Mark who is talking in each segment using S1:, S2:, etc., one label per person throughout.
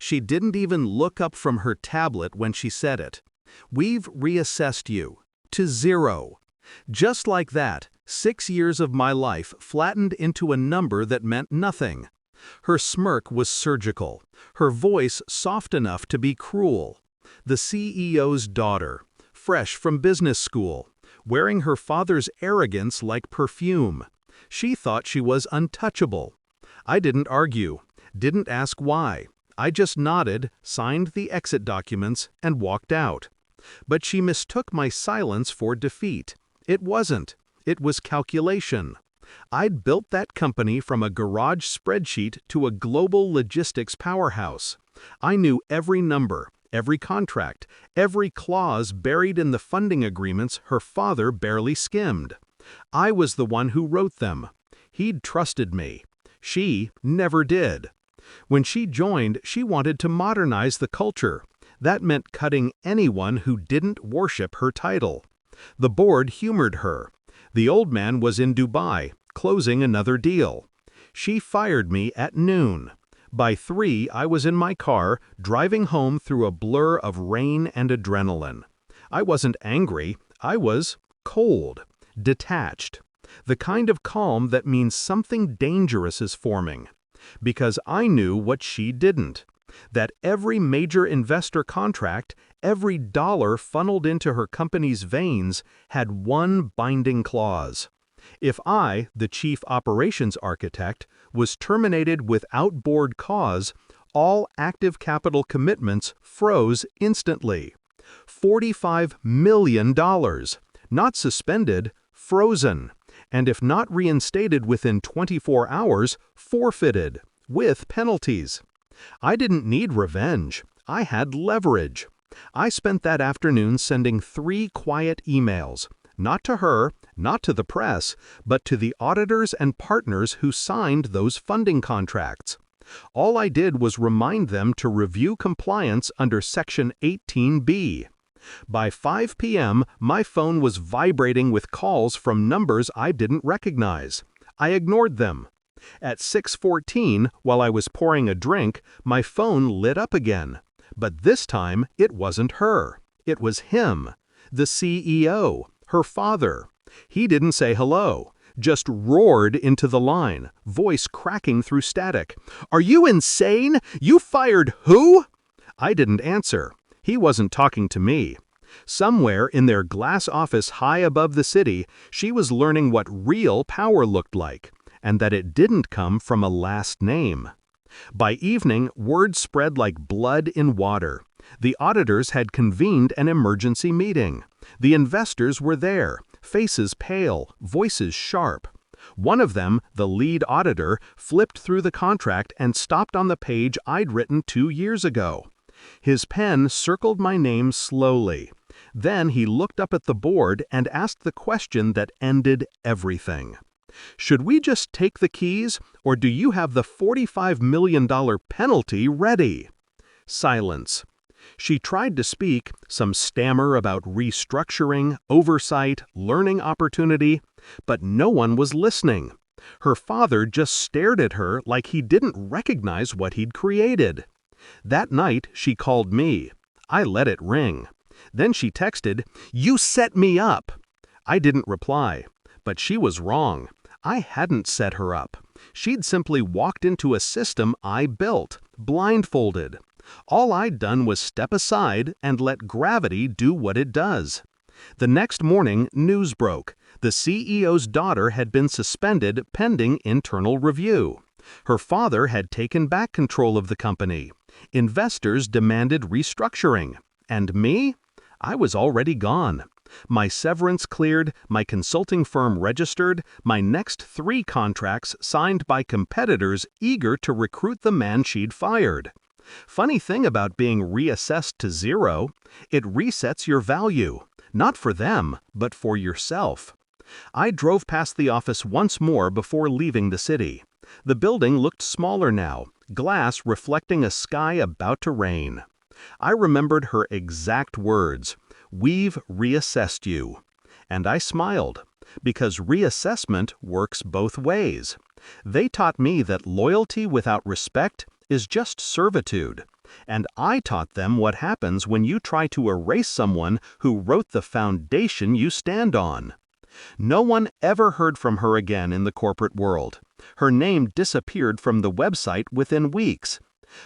S1: She didn't even look up from her tablet when she said it. "We've reassessed you. To 0. Just like that, 6 years of my life flattened into a number that meant nothing. Her smirk was surgical, her voice soft enough to be cruel. The CEO's daughter, fresh from business school, wearing her father's arrogance like perfume. She thought she was untouchable. I didn't argue, didn't ask why. I just nodded, signed the exit documents, and walked out. But she mistook my silence for defeat. It wasn't. It was calculation. I'd built that company from a garage spreadsheet to a global logistics powerhouse. I knew every number, every contract, every clause buried in the funding agreements her father barely skimmed. I was the one who wrote them. He'd trusted me. She never did. When she joined, she wanted to modernize the culture. That meant cutting anyone who didn't worship her title. The board humored her. The old man was in Dubai, closing another deal. She fired me at noon. By 3, I was in my car, driving home through a blur of rain and adrenaline. I wasn't angry. I was cold, detached. The kind of calm that means something dangerous is forming. Because I knew what she didn't. That every major investor contract, every dollar funneled into her company's veins, had one binding clause. If I, the chief operations architect, was terminated without board cause, all active capital commitments froze instantly. $45 million, not suspended, frozen. And if not reinstated within 24 hours, forfeited, with penalties. I didn't need revenge. I had leverage. I spent that afternoon sending 3 quiet emails, not to her, not to the press, but to the auditors and partners who signed those funding contracts. All I did was remind them to review compliance under Section 18B. By 5 p.m., my phone was vibrating with calls from numbers I didn't recognize. I ignored them. At 6:14, while I was pouring a drink, my phone lit up again. But this time, it wasn't her. It was him, the CEO, her father. He didn't say hello, just roared into the line, voice cracking through static. "Are you insane? You fired who?" I didn't answer. He wasn't talking to me. Somewhere in their glass office high above the city, she was learning what real power looked like, and that it didn't come from a last name. By evening, word spread like blood in water. The auditors had convened an emergency meeting. The investors were there, faces pale, voices sharp. One of them, the lead auditor, flipped through the contract and stopped on the page I'd written 2 years ago. His pen circled my name slowly. Then he looked up at the board and asked the question that ended everything. "Should we just take the keys, or do you have the $45 million penalty ready?" Silence. She tried to speak, some stammer about restructuring, oversight, learning opportunity, but no one was listening. Her father just stared at her like he didn't recognize what he'd created. That night, she called me. I let it ring. Then she texted, "You set me up." I didn't reply, but she was wrong. I hadn't set her up. She'd simply walked into a system I built, blindfolded. All I'd done was step aside and let gravity do what it does. The next morning, news broke. The CEO's daughter had been suspended pending internal review. Her father had taken back control of the company. Investors demanded restructuring. And me? I was already gone. My severance cleared, my consulting firm registered, my next 3 contracts signed by competitors eager to recruit the man she'd fired. Funny thing about being reassessed to 0, it resets your value, not for them, but for yourself. I drove past the office once more before leaving the city. The building looked smaller now, glass reflecting a sky about to rain. I remembered her exact words, "We've reassessed you." And I smiled, because reassessment works both ways. They taught me that loyalty without respect is just servitude. And I taught them what happens when you try to erase someone who wrote the foundation you stand on. No one ever heard from her again in the corporate world. Her name disappeared from the website within weeks.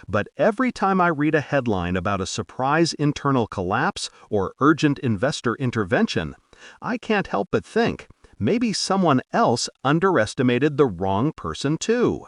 S1: But every time I read a headline about a surprise internal collapse or urgent investor intervention, I can't help but think, maybe someone else underestimated the wrong person too.